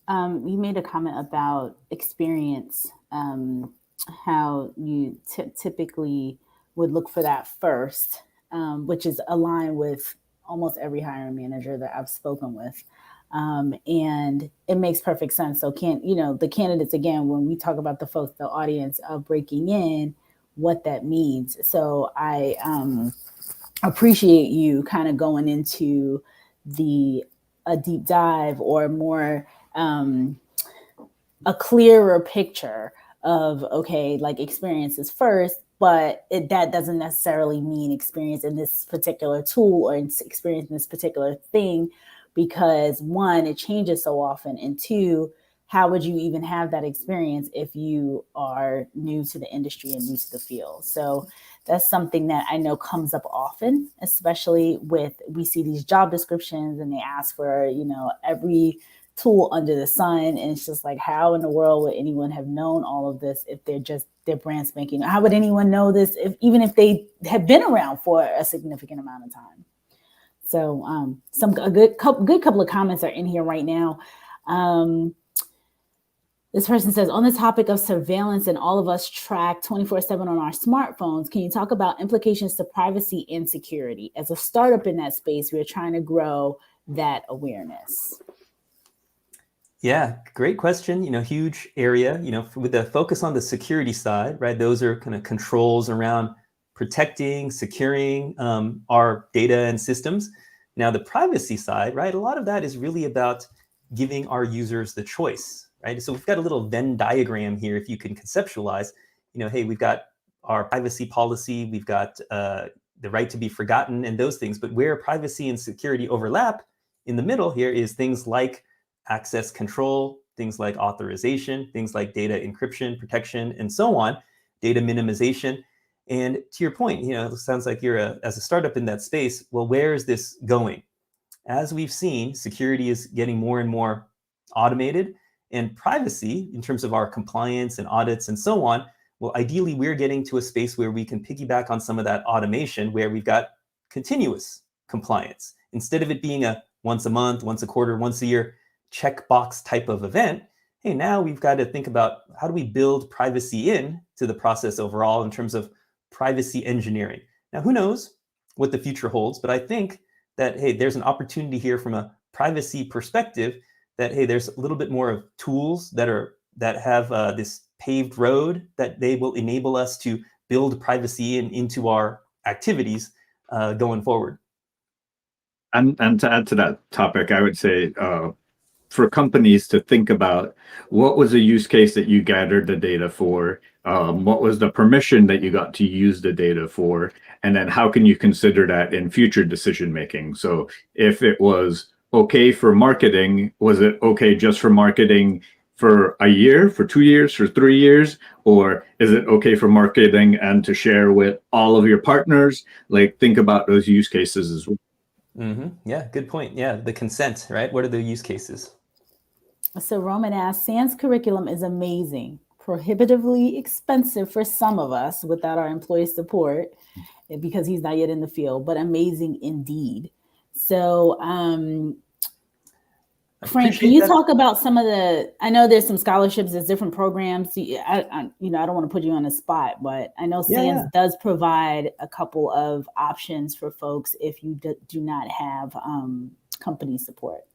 You made a comment about experience, how you typically would look for that first, which is aligned with almost every hiring manager that I've spoken with. And it makes perfect sense. So the candidates, again, when we talk about the folks, the audience of breaking in, what that means. So I appreciate you kind of going into a deep dive or more a clearer picture of, okay, like experiences first, but that doesn't necessarily mean experience in this particular tool or experience in this particular thing, because one, it changes so often, and two, how would you even have that experience if you are new to the industry and new to the field? So that's something that I know comes up often, especially we see these job descriptions and they ask for, every tool under the sun. And it's just like, how in the world would anyone have known all of this if they're brand spanking? How would anyone know this even if they have been around for a significant amount of time? So a good couple of comments are in here right now. This person says, on the topic of surveillance and all of us track 24/7 on our smartphones, can you talk about implications to privacy and security? As a startup in that space, we're trying to grow that awareness. Yeah, great question. Huge area, with the focus on the security side, right? Those are kind of controls around protecting, securing our data and systems. Now, the privacy side, right? A lot of that is really about giving our users the choice, right? So we've got a little Venn diagram here. If you can conceptualize, hey, we've got our privacy policy, we've got the right to be forgotten and those things, but where privacy and security overlap in the middle here is things like access control, things like authorization, things like data encryption, protection, and so on, data minimization. And to your point, it sounds like you're as a startup in that space. Well, where is this going? As we've seen, security is getting more and more automated, and privacy in terms of our compliance and audits and so on. Well, ideally, we're getting to a space where we can piggyback on some of that automation where we've got continuous compliance. Instead of it being a once a month, once a quarter, once a year checkbox type of event, hey, now we've got to think about how do we build privacy in to the process overall in terms of privacy engineering. Now, who knows what the future holds, but I think that, hey, there's an opportunity here from a privacy perspective that, hey, there's a little bit more of tools that have this paved road that they will enable us to build privacy into our activities going forward. And to add to that topic, I would say for companies to think about what was a use case that you gathered the data for, what was the permission that you got to use the data for, and then how can you consider that in future decision making? So if it was okay for marketing, was it okay just for marketing for a year, for 2 years, for 3 years, or is it okay for marketing and to share with all of your partners? Like, think about those use cases as well. Mm-hmm. Yeah, good point. Yeah, the consent, right? What are the use cases? So Roman asks, SANS curriculum is amazing, prohibitively expensive for some of us without our employee support because he's not yet in the field, but amazing indeed. So Frank, can you talk about some of the, I know there's some scholarships, there's different programs. I don't want to put you on the spot, but I know SANS does provide a couple of options for folks if you do not have company support.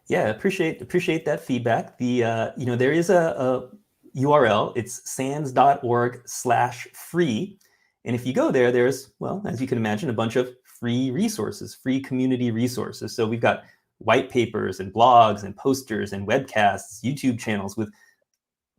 Yeah, appreciate that feedback. There is a URL. It's sans.org/free. And if you go there, there's, well, as you can imagine, a bunch of free resources, free community resources. So we've got white papers and blogs and posters and webcasts, YouTube channels with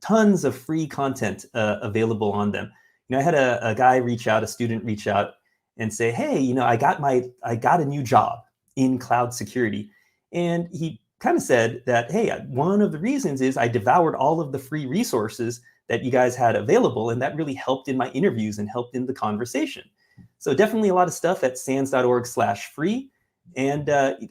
tons of free content available on them. I had a guy a student reach out and say, hey, I got a new job in cloud security. And he kind of said that, hey, one of the reasons is I devoured all of the free resources that you guys had available, and that really helped in my interviews and helped in the conversation. So definitely a lot of stuff at sans.org/free. And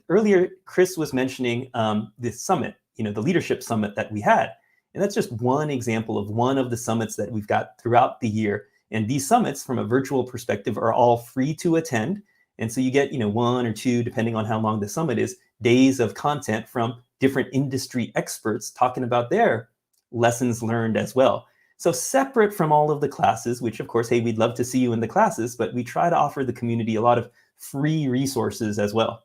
earlier, Chris was mentioning this summit, the leadership summit that we had. And that's just one example of one of the summits that we've got throughout the year. And these summits, from a virtual perspective, are all free to attend. And so you get, 1 or 2, depending on how long the summit is, days of content from different industry experts talking about their lessons learned as well. So separate from all of the classes, which of course, hey, we'd love to see you in the classes, but we try to offer the community a lot of free resources as well.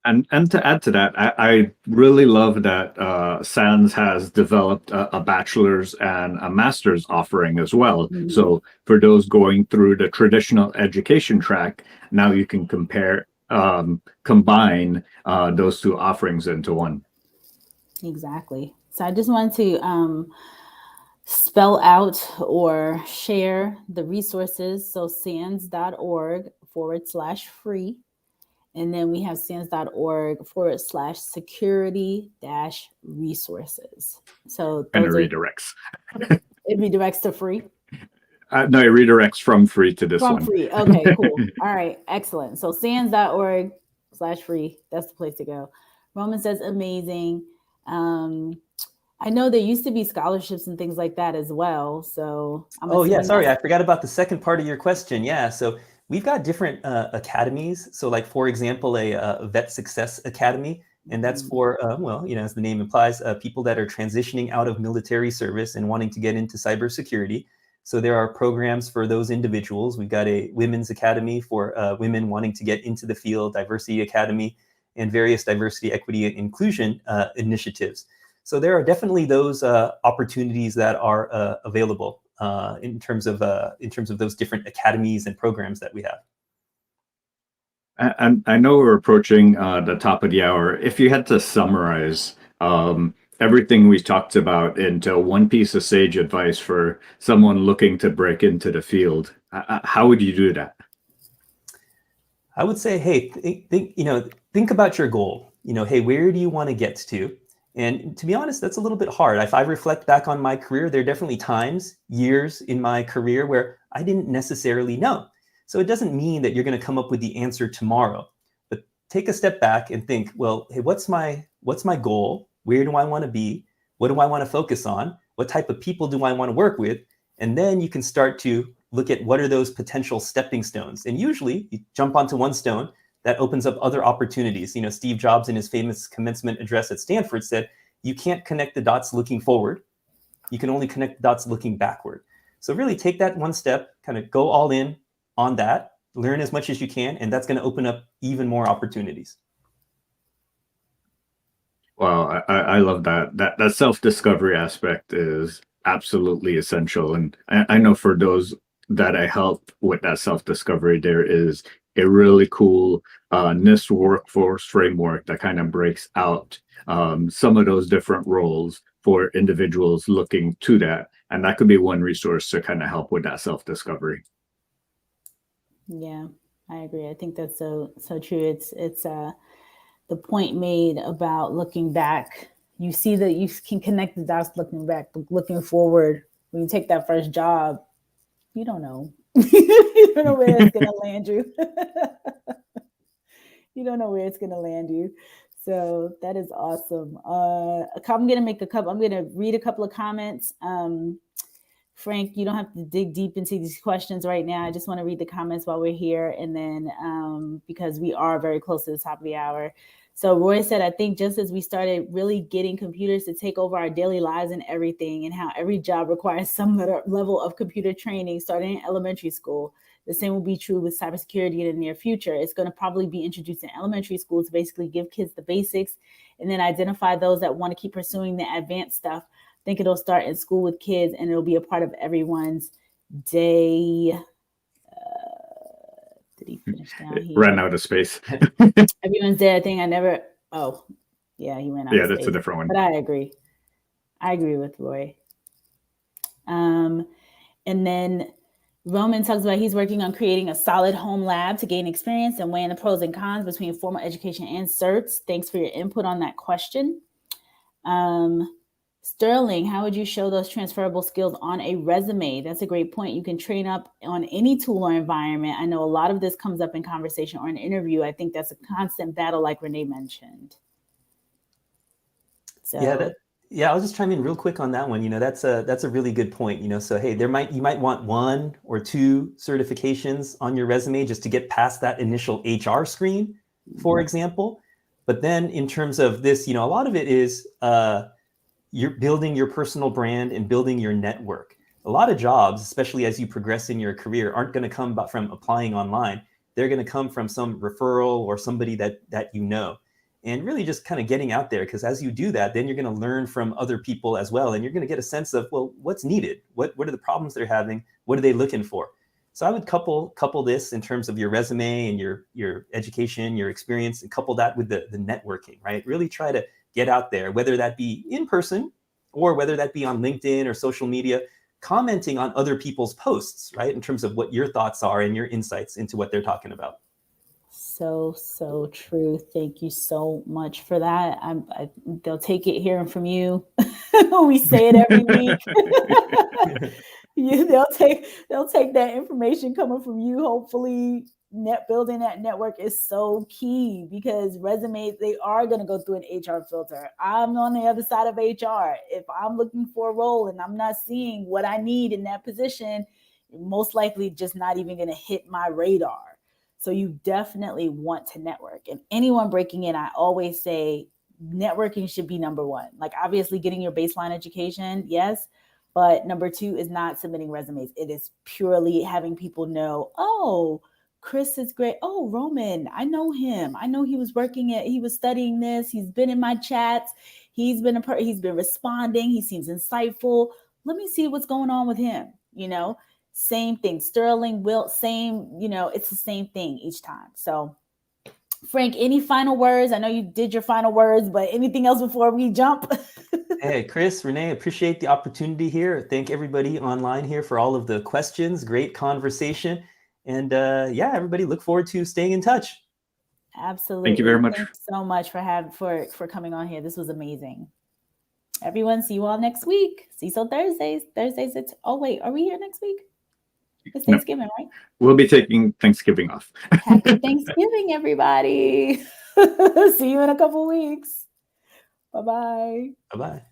And to add to that, I really love that SANS has developed a bachelor's and a master's offering as well. Mm-hmm. So for those going through the traditional education track, now you can combine those two offerings into one. Exactly. So I just wanted to spell out or share the resources. So sans.org/free. And then we have sans.org/security-resources. So and it redirects. It redirects to free? No, it redirects from free to this one. From free. Okay, cool. All right, excellent. So sans.org/free, that's the place to go. Roman says amazing. I know there used to be scholarships and things like that as well. So sorry, I forgot about the second part of your question. Yeah, so we've got different academies. So like, for example, a Vet Success Academy, and that's for, as the name implies, people that are transitioning out of military service and wanting to get into cybersecurity. So there are programs for those individuals. We've got a Women's Academy for women wanting to get into the field, Diversity Academy, and various diversity, equity, and inclusion initiatives. So there are definitely those opportunities that are available in terms of those different academies and programs that we have. And I know we're approaching the top of the hour. If you had to summarize everything we talked about into one piece of sage advice for someone looking to break into the field, how would you do that? I would say, hey, think about your goal. Hey, where do you want to get to? And to be honest, that's a little bit hard. If I reflect back on my career, there are definitely years in my career where I didn't necessarily know. So it doesn't mean that you're going to come up with the answer tomorrow, but take a step back and think, well, hey, what's my goal? Where do I want to be? What do I want to focus on? What type of people do I want to work with? And then you can start to look at what are those potential stepping stones. And usually you jump onto one stone, that opens up other opportunities. Steve Jobs in his famous commencement address at Stanford said, you can't connect the dots looking forward. You can only connect the dots looking backward. So really take that one step, kind of go all in on that, learn as much as you can, and that's going to open up even more opportunities. Well, I love that. That self-discovery aspect is absolutely essential. And I know for those that I help with that self-discovery, there is a really cool NIST workforce framework that kind of breaks out some of those different roles for individuals looking to that. And that could be one resource to kind of help with that self-discovery. Yeah, I agree. I think that's so true. It's the point made about looking back. You see that you can connect the dots looking back, but looking forward, when you take that first job, you don't know. You don't know where it's going to land you. You don't know where it's going to land you. So that is awesome. I'm gonna read a couple of comments. Frank, you don't have to dig deep into these questions right now. I just want to read the comments while we're here, and then because we are very close to the top of the hour. So Roy said, I think just as we started really getting computers to take over our daily lives and everything, and how every job requires some level of computer training starting in elementary school, the same will be true with cybersecurity in the near future. It's going to probably be introduced in elementary school to basically give kids the basics and then identify those that want to keep pursuing the advanced stuff. I think it'll start in school with kids and it'll be a part of everyone's day. Did he finish down here? Ran out of space. Everyone's day. I think I never. Oh, yeah, he ran out of space. Yeah, that's a different one. But I agree. I agree with Roy. And then Roman talks about he's working on creating a solid home lab to gain experience and weighing the pros and cons between formal education and certs. Thanks for your input on that question. Sterling, how would you show those transferable skills on a resume? That's a great point. You can train up on any tool or environment. I know a lot of this comes up in conversation or an interview. I think that's a constant battle, like Renee mentioned. So yeah, I'll just chime in real quick on that one. You know, that's a really good point. You know, so hey, you might want 1 or 2 certifications on your resume just to get past that initial HR screen, for example. But then in terms of this, you know, a lot of it is you're building your personal brand and building your network. A lot of jobs, especially as you progress in your career, aren't going to come from applying online. They're going to come from some referral or somebody that you know. And really just kind of getting out there, because as you do that, then you're going to learn from other people as well. And you're going to get a sense of, well, what's needed? What are the problems they're having? What are they looking for? So I would couple this in terms of your resume and your education, your experience, and couple that with the networking, right? Really try to get out there, whether that be in person or whether that be on LinkedIn or social media, commenting on other people's posts, right? In terms of what your thoughts are and your insights into what they're talking about. So true. Thank you so much for that. They'll take it hearing from you. We say it every week. They'll take that information coming from you. Hopefully, building that network is so key, because resumes, they are going to go through an HR filter. I'm on the other side of HR. If I'm looking for a role and I'm not seeing what I need in that position, most likely just not even going to hit my radar. So you definitely want to network. And anyone breaking in, I always say networking should be number 1. Like, obviously getting your baseline education, yes, but number 2 is not submitting resumes. It is purely having people know, oh, Chris is great. Oh, Roman, I know him. I know he was studying this. He's been in my chats. He's been responding. He seems insightful. Let me see what's going on with him. You know, same thing. Sterling, Wilt, same, you know, it's the same thing each time. So Frank, any final words? I know you did your final words, but anything else before we jump? Hey, Chris, Renee, appreciate the opportunity here. Thank everybody online here for all of the questions. Great conversation. And everybody, look forward to staying in touch. Absolutely. Thank you very much. Thanks so much for coming on here. This was amazing. Everyone, see you all next week. CISO Thursdays. Oh wait, are we here next week? It's Thanksgiving, right? We'll be taking Thanksgiving off. Happy Thanksgiving, everybody. See you in a couple weeks. Bye-bye. Bye-bye.